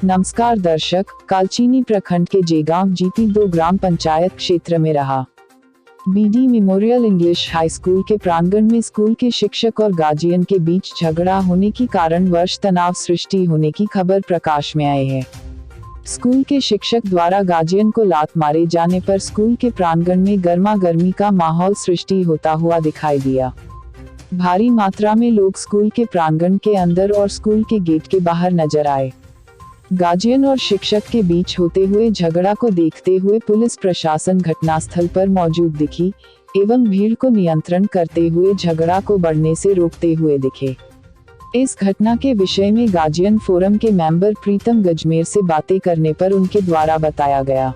नमस्कार दर्शक, कालचीनी प्रखंड के जेगांव GP2 ग्राम पंचायत क्षेत्र में रहा BD memorial English high school के प्रांगण में स्कूल के शिक्षक और गार्जियन के बीच झगड़ा होने के कारणवश तनाव सृष्टि होने की खबर प्रकाश में आई है। स्कूल के शिक्षक द्वारा गार्जियन को लात मारे जाने पर स्कूल के प्रांगण में गर्मा गर्मी का माहौल सृष्टि होता हुआ दिखाई दिया। भारी मात्रा में लोग स्कूल के प्रांगण के अंदर और स्कूल के गेट के बाहर नजर आए। गार्जियन और शिक्षक के बीच होते हुए झगड़ा को देखते हुए पुलिस प्रशासन घटनास्थल पर मौजूद दिखी एवं भीड़ को नियंत्रण करते हुए झगड़ा को बढ़ने से रोकते हुए दिखे। इस घटना के विषय में गार्जियन फोरम के मेंबर प्रीतम गजमेर से बातें करने पर उनके द्वारा बताया गया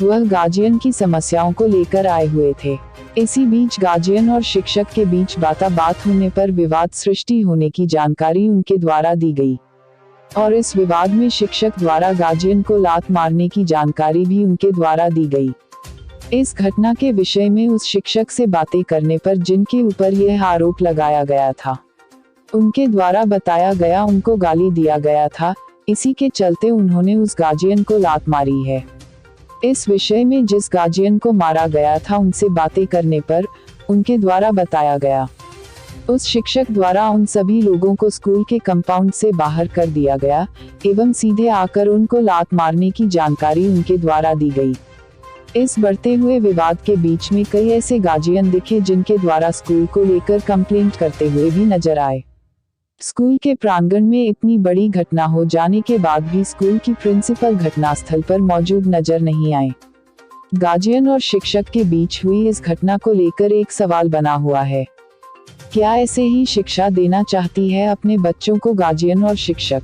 वह गार्जियन की समस्याओं को लेकर आए हुए थे। इसी बीच गार्जियन और शिक्षक के बीच बात होने पर विवाद सृष्टि होने की जानकारी उनके द्वारा दी गई और इस विवाद में शिक्षक द्वारा गार्जियन को लात मारने की जानकारी भी उनके द्वारा दी गई। इस घटना के विषय में उस शिक्षक से बातें करने पर जिनके ऊपर यह आरोप लगाया गया था उनके द्वारा बताया गया उनको गाली दिया गया था, इसी के चलते उन्होंने उस गार्जियन को लात मारी है। इस विषय में जिस गार्जियन को मारा गया था उनसे बातें करने पर उनके द्वारा बताया गया उस शिक्षक द्वारा उन सभी लोगों को स्कूल के कंपाउंड से बाहर कर दिया गया एवं सीधे आकर उनको लात मारने की जानकारी उनके द्वारा दी गई। इस बढ़ते हुए विवाद के बीच में कई ऐसे गार्जियन दिखे जिनके द्वारा स्कूल को लेकर कंप्लेंट करते हुए भी नजर आए। स्कूल के प्रांगण में इतनी बड़ी घटना हो जाने के बाद भी स्कूल की प्रिंसिपल घटनास्थल पर मौजूद नजर नहीं आए। गार्जियन और शिक्षक के बीच हुई इस घटना को लेकर एक सवाल बना हुआ है, क्या ऐसे ही शिक्षा देना चाहती है अपने बच्चों को गार्जियन और शिक्षक?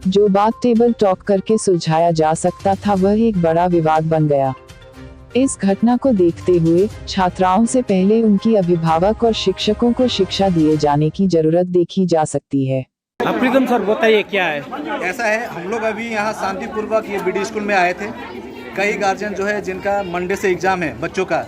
जो बात टेबल टॉक करके सुलझाया जा सकता था वह एक बड़ा विवाद बन गया। इस घटना को देखते हुए छात्राओं से पहले उनकी अभिभावक और शिक्षकों को शिक्षा दिए जाने की जरूरत देखी जा सकती है। प्रीतम सर बताइए क्या है? ऐसा है, हम लोग अभी यहाँ शांतिपूर्वक ये BD स्कूल में आए थे। कई गार्जियन जो है जिनका मंडे से एग्ज़ाम है बच्चों का,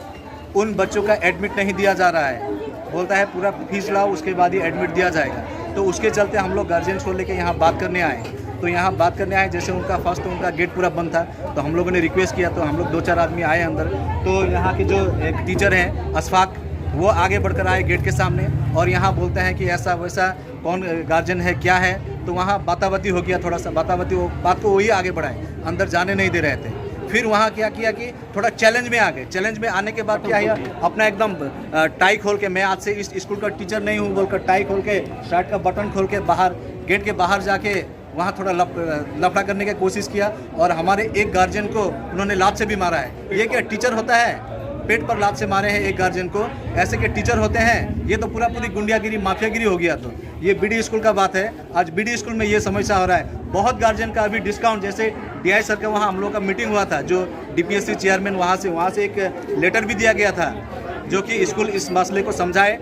उन बच्चों का एडमिट नहीं दिया जा रहा है। बोलता है पूरा फीस लाओ उसके बाद ही एडमिट दिया जाएगा। तो उसके चलते हम लोग गार्जियन को लेकर यहाँ बात करने आए। तो यहाँ बात करने आए, जैसे उनका फर्स्ट उनका गेट पूरा बंद था तो हम लोगों ने रिक्वेस्ट किया, तो हम लोग 2-4 आदमी आए अंदर। तो यहाँ के जो एक टीचर हैं अशफाक, वो आगे बढ़कर आए गेट के सामने और यहाँ बोलते हैं कि ऐसा वैसा कौन गार्जियन है क्या है। तो वहाँ बाताबाती हो गया, थोड़ा सा बात को वही आगे बढ़ाए, अंदर जाने नहीं दे रहे थे। फिर वहाँ क्या किया कि थोड़ा चैलेंज में आ गए। चैलेंज में आने के बाद क्या है, अपना एकदम टाई खोल के, मैं आज से इस स्कूल का टीचर नहीं हूँ बोलकर टाई खोल के, शर्ट का बटन खोल के बाहर गेट के बाहर जाके वहाँ थोड़ा लफड़ा करने की कोशिश किया और हमारे एक गार्जियन को उन्होंने लात से भी मारा है। ये क्या टीचर होता है? पेट पर लात से मारे हैं एक गार्जियन को, ऐसे के टीचर होते हैं? ये तो पूरी गुंडियागिरी माफियागिरी हो गया। तो ये BD स्कूल का बात है। आज BD स्कूल में ये समस्या हो रहा है। बहुत गार्जियन का अभी डिस्काउंट, जैसे DI सर का वहाँ हम लोग का मीटिंग हुआ था, जो DPSC चेयरमैन वहाँ से एक लेटर भी दिया गया था जो कि स्कूल इस मसले को समझाए,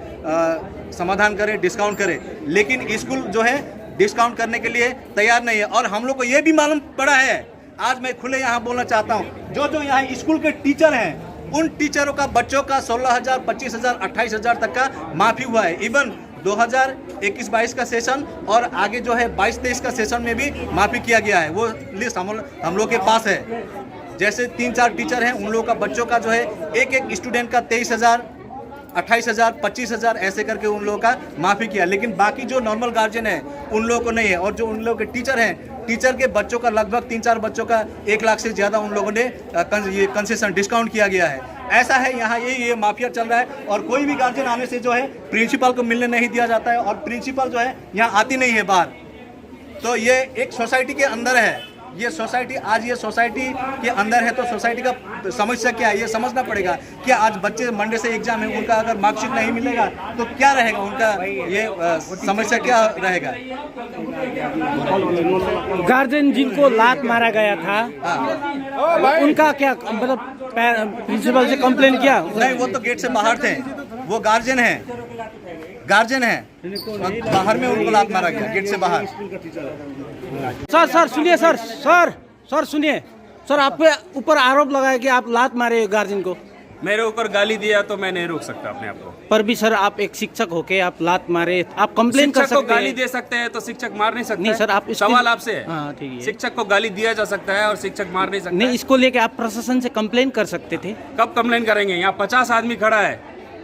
समाधान करे, डिस्काउंट करे। लेकिन स्कूल जो है डिस्काउंट करने के लिए तैयार नहीं है। और हम लोग को ये भी मालूम पड़ा है, आज मैं खुले यहाँ बोलना चाहता हूँ, जो यहाँ स्कूल के टीचर हैं उन टीचरों का बच्चों का 16,000, 25,000, 28,000 तक का माफ़ी हुआ है। इवन 2021-22 का सेशन और आगे जो है 22-23 का सेशन में भी माफ़ी किया गया है। वो लिस्ट हम लोग के पास है। जैसे 3-4 टीचर हैं, उन लोगों का बच्चों का जो है एक स्टूडेंट का 23,000, 28,000, 25,000 ऐसे करके उन लोगों का माफ़ी किया। लेकिन बाकी जो नॉर्मल गार्जियन है उन लोगों को नहीं है। और जो उन लोगों के टीचर हैं, टीचर के बच्चों का लगभग 3-4 बच्चों का 1 लाख से ज़्यादा उन लोगों ने ये कंसेशन डिस्काउंट किया गया है। ऐसा है यहाँ ये माफिया चल रहा है। और कोई भी गार्जियन आने से जो है प्रिंसिपल को मिलने नहीं दिया जाता है और प्रिंसिपल जो है यहाँ आती नहीं है बाहर। तो ये एक सोसाइटी के अंदर है, ये सोसाइटी आज ये सोसाइटी के अंदर है। तो सोसाइटी का समस्या क्या है ये समझना पड़ेगा। कि आज बच्चे मंडे से एग्जाम है, उनका अगर मार्कशीट नहीं मिलेगा तो क्या रहेगा उनका, ये समस्या क्या रहेगा। गार्जियन जिनको लात मारा गया था उनका क्या मतलब प्रिंसिपल से कंप्लेन किया? नहीं, वो तो गेट से बाहर थे, वो गार्जियन है बाहर में उनको लात मारा गया गेट से बाहर। सर सुनिए, सर सुनिए सर, आपके ऊपर आरोप लगाया कि आप लात मारे गार्जियन को। मेरे ऊपर गाली दिया तो मैं नहीं रोक सकता अपने आप को। पर भी सर आप एक शिक्षक होके आप लात मारे, आप कंप्लेन कर शिक्षक को सकते गाली हैं। दे सकते हैं तो शिक्षक मार नहीं सकते? नहीं सर, आप इसके- सवाल आपसे है। हाँ ठीक है। शिक्षक को गाली दिया जा सकता है और शिक्षक मार नहीं सकता नहीं, है? इसको लेके आप प्रशासन से कंप्लेन कर सकते थे। कब कंप्लेन करेंगे? यहाँ 50 आदमी खड़ा है,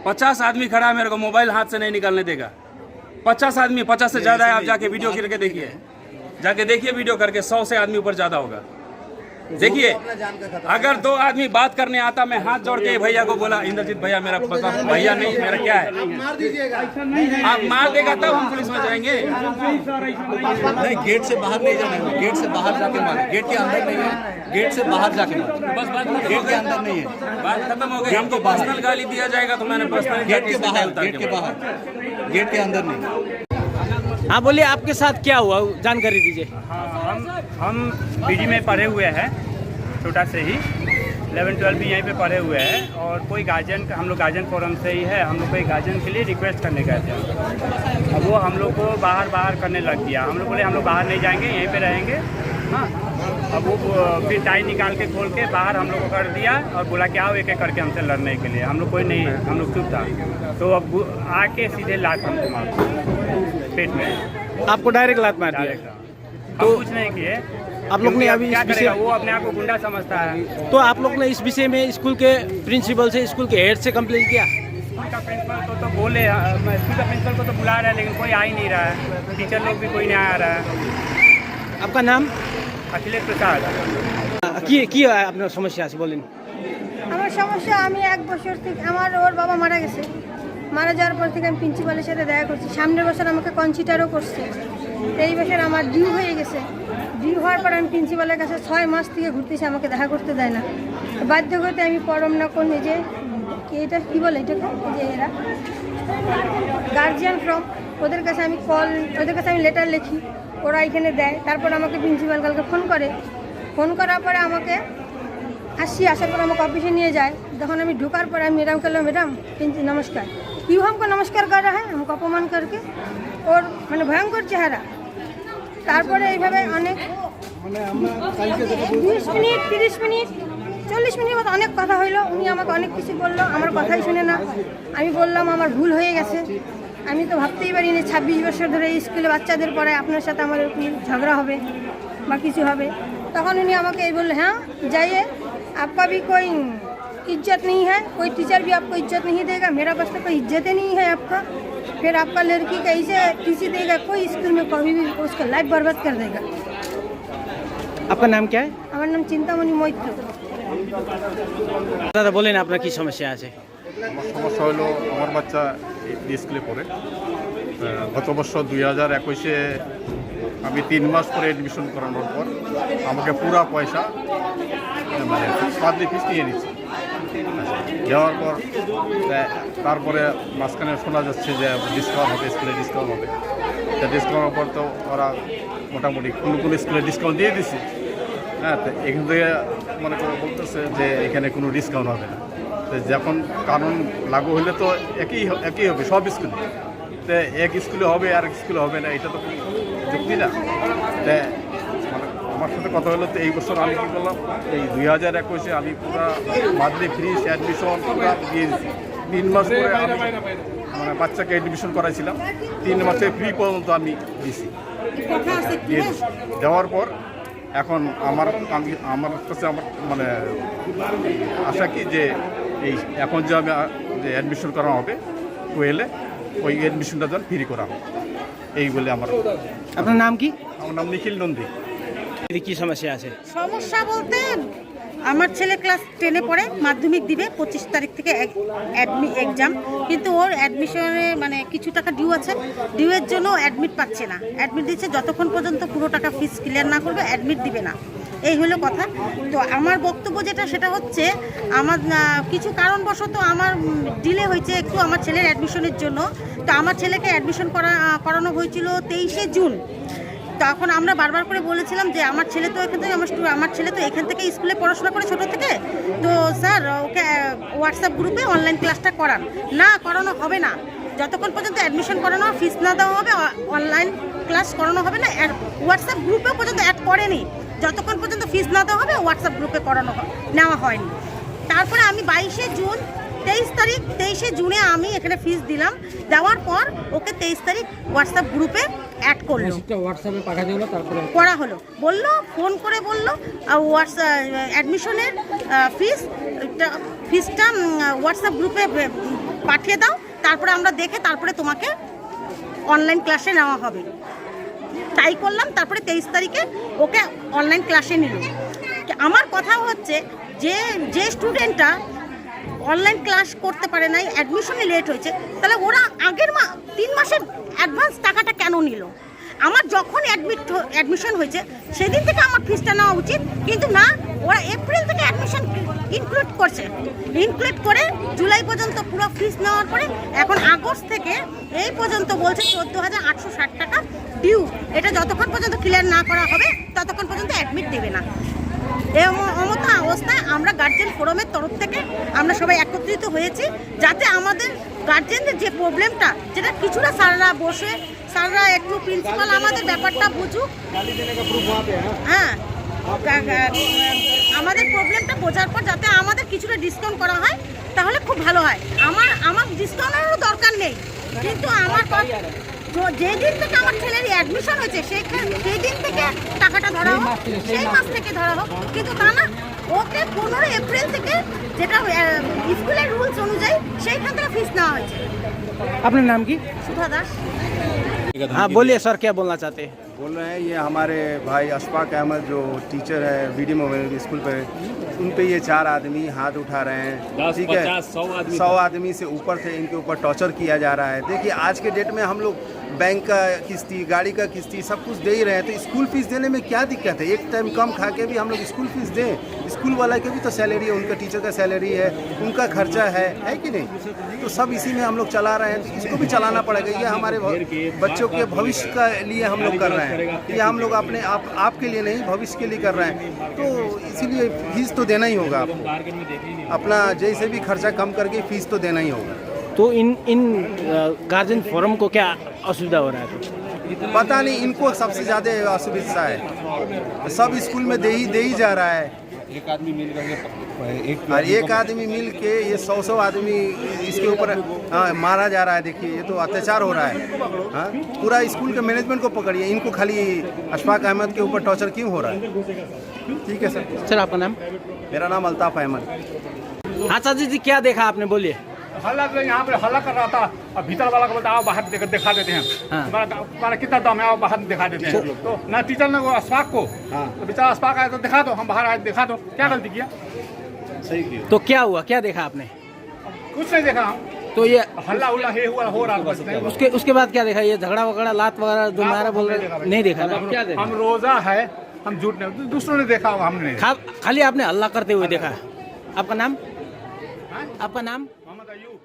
50 आदमी खड़ा है, मेरे को मोबाइल हाथ से नहीं निकालने देगा। 50 आदमी, 50 से ज्यादा है। आप जाके वीडियो करके देखिए, जाके देखिए वीडियो करके, 100 से आदमी ऊपर ज्यादा होगा। देखिए, अगर 2 आदमी बात करने आता, मैं हाथ जोड़ के भैया को बोला, इंद्रजीत भैया मेरा पता, भैया नहीं, मेरा क्या है, आप मार देगा तब हम पुलिस में जाएंगे। नहीं, गेट से बाहर नहीं जाना है, गेट से बाहर जाके मारे, गेट के अंदर नहीं है, गेट से बाहर जाके मारे, बस बात गेट के अंदर नहीं है, बात खत्म हो गई। हमको पर्सनल गाली दिया जाएगा तो मैंने पर्सनल गेट के बाहर, गेट के बाहर, गेट के अंदर नहीं। हाँ बोलिए, आपके साथ क्या हुआ, जानकारी दीजिए। हम पीजी में पढ़े हुए हैं, छोटा से ही 11-12 भी यहीं पे पढ़े हुए हैं, और कोई गार्जियन, हम लोग गार्जियन फोरम से ही है, हम लोग कोई गार्जियन के लिए रिक्वेस्ट करने गए थे। अब वो हम लोग को बाहर करने लग गया। हम लोग बोले हम लोग बाहर नहीं जाएंगे, यहीं पे रहेंगे। हाँ, अब वो फिर टाई निकाल के खोल के बाहर हम लोग को कर दिया और बोला कि आओ एक एक करके हमसे लड़ने के लिए। हम लोग कोई नहीं, हम लोग चुप था। तो अब आके सीधे लात हमको मार पेट में, आपको डायरेक्ट लात मार दिया। डायरेक्ट। हम कुछ नहीं किए। आप लोग ने अभी क्या इस करेगा, विषय, वो अपने आप को गुंडा समझता है। तो आप लोग ने इस विषय में स्कूल के प्रिंसिपल से, स्कूल के हेड से कंप्लेन किया? स्कूल का प्रिंसिपल तो बोले, स्कूल का प्रिंसिपल को तो बुला रहा है, लेकिन कोई आ ही नहीं रहा है। टीचर लोग भी कोई नहीं आ रहा है। आपका नाम? अखिलेश प्रसाद। কি হয় আপনার সমস্যা আছে বলেন। আমার সমস্যা, আমি 1 বছর থেকে, আমার ওর বাবা মারা গেছে। মারা যাওয়ার পর থেকে আমি প্রিন্সিপালের সাথে দেখা করছি। সামনের বছর আমাকে কনসিডারও করছে। এই বছর আমার ডিউ হয়ে গেছে। ডিউ হওয়ার পর আমি প্রিন্সিপালের কাছে 6 মাস থেকে ঘুরতেছি, আমাকে দেখা করতে দেয় না। বাধ্য করতে আমি পরম না কোন যে এটা কী বলে, এটাকে যে এরা গার্জিয়ান ফ্রম, ওদের কাছে আমি ওদের কাছে আমি লেটার লিখি, ওরা এখানে দেয়। তারপর আমাকে প্রিন্সিপাল কালকে ফোন করে। ফোন করার পরে আমাকে আসার পর আমাকে অফিসে নিয়ে যায়। যখন আমি ঢোকার পরে আমি ম্যাডাম করলাম, ম্যাডam नमस्कार, क्यों हमको नमस्कार कर रहा है, हमको अपमान करके, और মানে ভয়ঙ্কর চেহারা। তারপরে এইভাবে অনেক 20 মিনিট 30 মিনিট 40 মিনিট মতো অনেক কথা হইলো। উনি আমাকে অনেক কিছু বললো, আমার কথাই শুনে না। আমি বললাম আমার ভুল হয়ে গেছে, আমি তো ভাবতেই পারিনি 26 বছর ধরে এই স্কুলে বাচ্চাদের পড়ায়, আপনার সাথে আমার এরকম ঝগড়া হবে বা কিছু হবে। তখন উনি আমাকে এই বললে, हाँ जाइए, आपका भी कोई इज्जत नहीं है, कोई टीचर भी आपको इज्जत नहीं देगा, मेरा बस तो कोई इज्जत ही नहीं है आपका। फिर आपका लड़की का ऐसे टीसी देगा, कोई स्कूल में कभी भी उसका लाइफ बर्बाद कर देगा। আপনার নাম क्या है? আমার নাম চিন্তামণি মৈত্র। দাদা বলেন আপনার কি সমস্যা আছে? আমার সমস্যা হলো, আমার বাচ্চা এই স্কুলে পড়ে। গত বছর 2021-এ আমি 3 মাস পরে অ্যাডমিশন করানোর পর আমাকে পুরা পয়সা মানে মান্থলি ফিস নিয়ে নিচ্ছে। যাওয়ার পর তারপরে মাঝখানে শোনা যাচ্ছে যে ডিসকাউন্ট হবে, স্কুলে ডিসকাউন্ট হবে। তা ডিসকাউন্টের পর তো ওরা মোটামুটি কোনো স্কুলে ডিসকাউন্ট দিয়ে দিচ্ছে। হ্যাঁ, তো এখান থেকে মনে করে বলতেছে যে এখানে কোনো ডিসকাউন্ট হবে না। তো যখন কারণ লাগু হলে তো একই হবে সব স্কুলে। তো এক স্কুলে হবে আর এক স্কুলে হবে না, এটা তো কোনো যুক্তি না। তো মানে আমার সাথে কথা হলো, তো এই বছর আমি কী করলাম, এই 2021-এ আমি পুরো মান্থলি ফিস অ্যাডমিশন পুরো দিয়ে দিচ্ছি। 3 মাস পরে আমি মানে বাচ্চাকে অ্যাডমিশন করাইছিলাম, 3 মাসে ফ্রি পর্যন্ত আমি দিছি, দিয়ে দিচ্ছি। দেওয়ার পর এখন আমার কাছে আমার মানে আশা কি যে এই এখন যে আমি যে অ্যাডমিশন করা হবে 12-এ, ওই অ্যাডমিশনটা যেন ফ্রি করা হবে, এই বলে আমার। আপনার নাম কি? আমার নাম নিখিল নন্দী। কি সমস্যা আছে? সমস্যা বলতে, আমার ছেলে ক্লাস 10-এ পড়ে, মাধ্যমিক দিবে 25 তারিখ থেকে এক্সাম, কিন্তু ওর অ্যাডমিশনে মানে কিছু টাকা ডিউ আছে, ডিউয়ের জন্য অ্যাডমিট পাচ্ছে না। অ্যাডমিট দিচ্ছে, যতক্ষণ পর্যন্ত পুরো টাকা ফিস ক্লিয়ার না করবে অ্যাডমিট দিবে না। এই হলো কথা। তো আমার বক্তব্য যেটা হচ্ছে, আমার কিছু কারণবশত আমার ডিলে হয়েছে একটু আমার ছেলের অ্যাডমিশনের জন্য। তো আমার ছেলেকে অ্যাডমিশন করানো হয়েছিল 23শে জুন। তখন আমরা বারবার করে বলেছিলাম যে আমার ছেলে তো এখান থেকে স্কুলে পড়াশোনা করে ছোটো থেকে, তো স্যার ওকে হোয়াটসঅ্যাপ গ্রুপে অনলাইন ক্লাসটা করান। না, করানো হবে না, যতক্ষণ পর্যন্ত অ্যাডমিশন করানো ফিস না দেওয়া হবে অনলাইন ক্লাস করানো হবে না। হোয়াটসঅ্যাপ গ্রুপেও পর্যন্ত অ্যাড করেনি, যতক্ষণ পর্যন্ত ফিস না দেওয়া হবে হোয়াটসঅ্যাপ গ্রুপে নেওয়া হয়নি। তারপরে আমি 22শে জুন 23শে জুনে আমি এখানে ফিস দিলাম, দেওয়ার পর ওকে 23 তারিখ হোয়াটসঅ্যাপ গ্রুপে অ্যাড করলো, হোয়াটসঅ্যাপে পাঠিয়ে দিল, তারপরে করা হলো, বললো ফোন করে বললো হোয়াটসঅ্যাপ অ্যাডমিশনের ফিসটা হোয়াটসঅ্যাপ গ্রুপে পাঠিয়ে দাও, তারপরে আমরা দেখে তারপরে তোমাকে অনলাইন ক্লাসে নেওয়া হবে। তাই করলাম। তারপরে 23 তারিখে ওকে অনলাইন ক্লাসে নিল। আমার কথা হচ্ছে যে স্টুডেন্টটা অনলাইন ক্লাস করতে পারে নাই, অ্যাডমিশনে লেট হয়েছে, তাহলে ওরা আগের 3 মাসের অ্যাডভান্স টাকাটা কেন নিল? আমার যখন অ্যাডমিশন হয়েছে সেদিন থেকে আমার ফিসটা নেওয়া উচিত, কিন্তু না, ওরা এপ্রিল থেকে অ্যাডমিশন ইনক্লুড করে জুলাই পর্যন্ত পুরো ফিস নেওয়ার পরে এখন আগস্ট থেকে এই পর্যন্ত বলছে 14,860 টাকা ডিউ। এটা যতক্ষণ পর্যন্ত ক্লিয়ার না করা হবে ততক্ষণ পর্যন্ত অ্যাডমিট দেবে না। এই অমতা অবস্থায় আমরা গার্জেন ফোরামের তরফ থেকে আমরা সবাই একত্রিত হয়েছি, যাতে আমাদের গার্জেনদের যে প্রবলেমটা, যেটা কিছুটা স্যাররা একটু প্রিন্সিপাল আমাদের ব্যাপারটা বুঝুক, হ্যাঁ, আমাদের প্রবলেমটা বোঝার পর যাতে আমাদের কিছুটা ডিসকাউন্ট করা হয় তাহলে খুব ভালো হয়। আমার ডিসকাউন্টেরও দরকার নেই, কিন্তু আমার যেদিন থেকে আমার ছেলের অ্যাডমিশন হয়েছে সেই দিন থেকে টাকাটা ধরা হোক, সেই মাস থেকে ধরা হোক, কিন্তু তা না, ওকে 15 এপ্রিল থেকে যেটা স্কুলের রুলস অনুযায়ী সেইখান থেকে ফিস নেওয়া হয়েছে। আপনার নাম কি? সুধা দাস। हाँ बोलिए सर, क्या बोलना चाहते हैं? बोल रहे हैं ये हमारे भाई अशफाक अहमद जो टीचर है बीडी मोबाइल स्कूल पे, उन पे ये 4 आदमी हाथ उठा रहे हैं। 100 आदमी से ऊपर से इनके ऊपर टॉर्चर किया जा रहा है। देखिए आज के डेट में हम लोग बैंक का किस्ती, गाड़ी का किस्ती सब कुछ दे ही रहे हैं, तो स्कूल फीस देने में क्या दिक्कत है? एक टाइम कम खा के भी हम लोग स्कूल फीस दें। स्कूल वाला के भी तो सैलरी है, उनका टीचर का सैलरी है, उनका खर्चा है कि नहीं? तो सब इसी में हम लोग चला रहे हैं, तो इसको भी चलाना पड़ेगा। ये हमारे बच्चों के भविष्य के लिए हम लोग कर रहे हैं, ये हम लोग अपने आपके लिए नहीं, भविष्य के लिए कर रहे हैं। तो इसीलिए फीस तो देना ही होगा आपको, अपना जैसे भी खर्चा कम करके फीस तो देना ही होगा। तो इन गार्जियन फोरम को क्या असुविधा हो रहा है? पता नहीं, इनको सबसे ज़्यादा असुविधा है, सब स्कूल में दे ही जा रहा है। एक आदमी मिल के ये 100 आदमी इसके ऊपर मारा जा रहा है। देखिए ये तो अत्याचार हो रहा है। हाँ, पूरा स्कूल के मैनेजमेंट को पकड़िए, इनको खाली अशफाक अहमद के ऊपर टॉर्चर क्यों हो रहा है? ठीक है सर आपका नाम? मेरा नाम अल्ताफ अहमद। हाँ चाचा जी, क्या देखा आपने, बोलिए। हल्ला तो यहाँ पे हल्ला कर रहा था, अब भीतर वाला को बोलता आओ बाहर दिखा देते हैं। हमारा कितना दम है, आओ बाहर दिखा देते हैं। तो ना टीचर ने वो अशफाक को, तो बेचारा अशफाक आया तो दिखा दो, हम बाहर आए दिखा दो, क्या गलती किया? सही किया। तो क्या हुआ, क्या देखा आपने? कुछ नहीं देखा हम, तो ये हल्ला उल्ला हो रहा बस नहीं। उसके बाद क्या देखा? ये झगड़ा वगड़ा, लात वगैरह जो मारा बोल रहे, नहीं देखा ना? क्या देखा? हम रोजा है, हम झूठ नहीं, दूसरों ने देखा होगा, हमने नहीं। खाली आपने हल्ला करते हुए देखा। आपका नाम? आपका नाम? मोहम्मद अयूब।